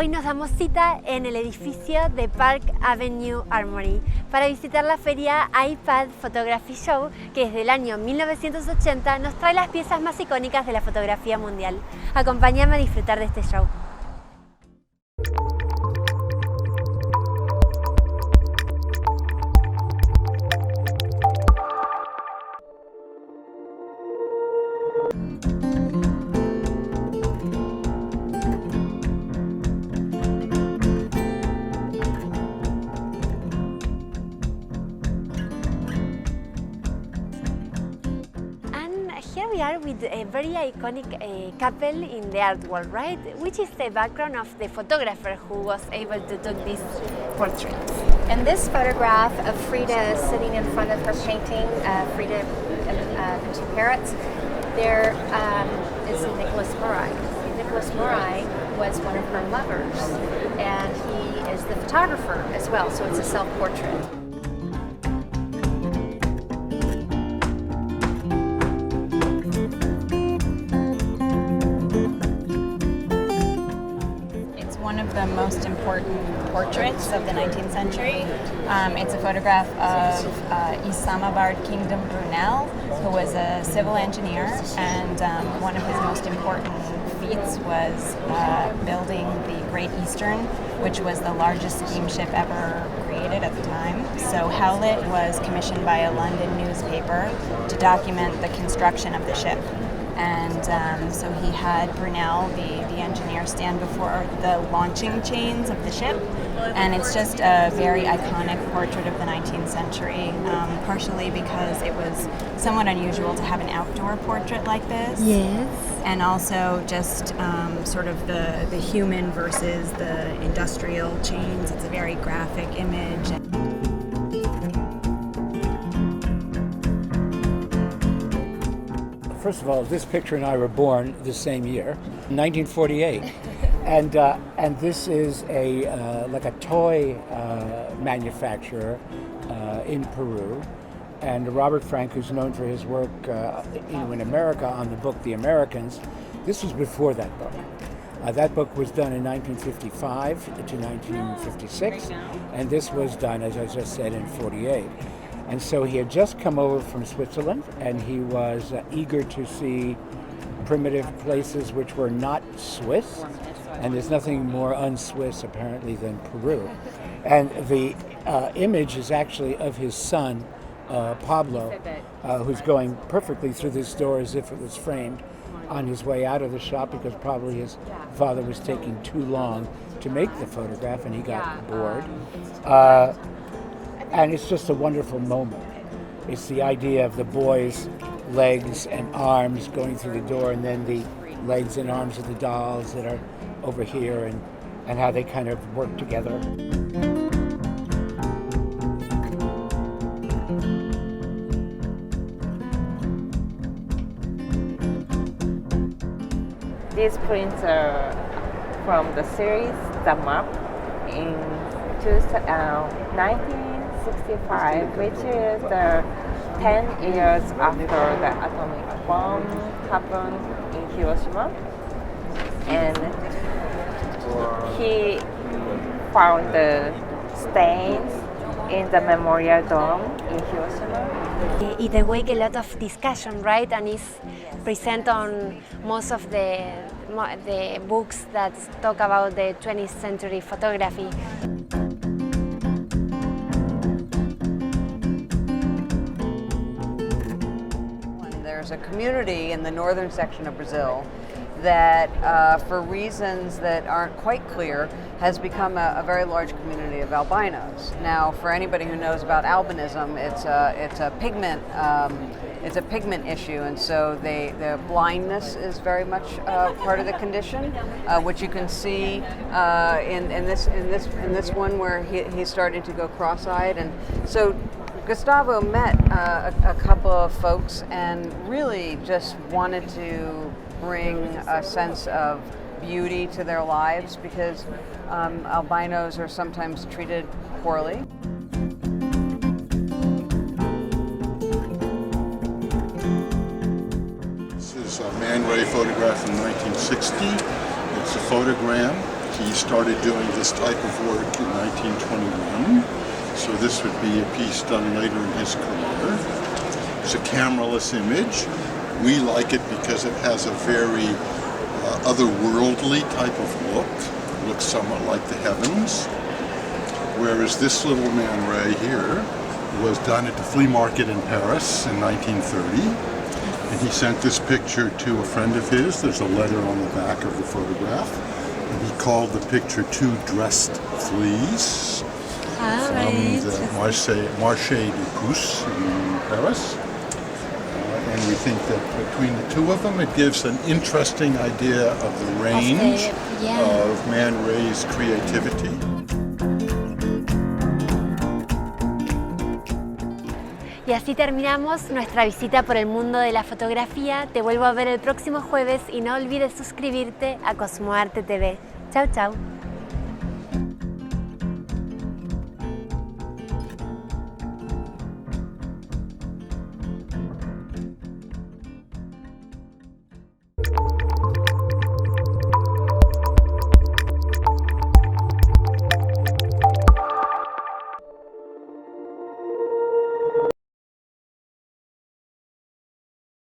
hoy nos damos cita en el edificio de Park Avenue Armory para visitar la feria AIPAD Photography Show, que desde el año 1980 nos trae las piezas más icónicas de la fotografía mundial. Acompáñame a disfrutar de este show. Here we are with a very iconic couple in the art world, right? Which is the background of the photographer who was able to take these portraits. And this photograph of Frida sitting in front of her painting, Frida and the two parrots, there is Nicholas Murai. Nicholas Murai was one of her lovers, and he is the photographer as well, so it's a self-portrait. One of the most important portraits of the 19th century. It's a photograph of Isambard Kingdom Brunel, who was a civil engineer, and one of his most important feats was building the Great Eastern, which was the largest steamship ever created at the time. So Howlett was commissioned by a London newspaper to document the construction of the ship. And so he had Brunel, the engineer, stand before the launching chains of the ship. And it's just a very iconic portrait of the 19th century, partially because it was somewhat unusual to have an outdoor portrait like this. Yes. And also just sort of the human versus the industrial chains. It's a very graphic image. First of all, this picture and I were born the same year, 1948, and this is like a toy manufacturer in Peru, and Robert Frank, who's known for his work in America on the book The Americans. This was before that book. That book was done in 1955 to 1956, and this was done, as I just said, in 48. And so he had just come over from Switzerland, and he was eager to see primitive places which were not Swiss. And there's nothing more un-Swiss, apparently, than Peru. And the image is actually of his son, Pablo, who's going perfectly through this door as if it was framed on his way out of the shop, because probably his father was taking too long to make the photograph, and he got bored. And it's just a wonderful moment. It's the idea of the boy's legs and arms going through the door, and then the legs and arms of the dolls that are over here, and how they kind of work together. These prints are from the series The Map in 1965, which is the 10 years after the atomic bomb happened in Hiroshima. And he found the stains in the memorial dome in Hiroshima. It awake a lot of discussion, right? And is present on most of the books that talk about the 20th century photography. There's a community in the northern section of Brazil that, for reasons that aren't quite clear, has become a very large community of albinos. Now, for anybody who knows about albinism, it's a pigment issue, and so the blindness is very much part of the condition, which you can see in this one where he's starting to go cross-eyed, and so Gustavo met a couple of folks and really just wanted to bring a sense of beauty to their lives, because albinos are sometimes treated poorly. This is a Man Ray photograph from 1960. It's a photogram. He started doing this type of work in 1921, so this would be a piece done later in his career. It's a cameraless image. We like it because it has a very otherworldly type of look. It looks somewhat like the heavens. Whereas this little Man Ray here was done at the flea market in Paris in 1930. And he sent this picture to a friend of his. There's a letter on the back of the photograph. And he called the picture Two Dressed Fleas from the Marché des Puces in Paris. And we think that between the two of them, it gives an interesting idea of the range of Man Ray's creativity. Y así terminamos nuestra visita por el mundo de la fotografía. Te vuelvo a ver el próximo jueves y no olvides suscribirte a Cosmoarte TV. Chau, chau.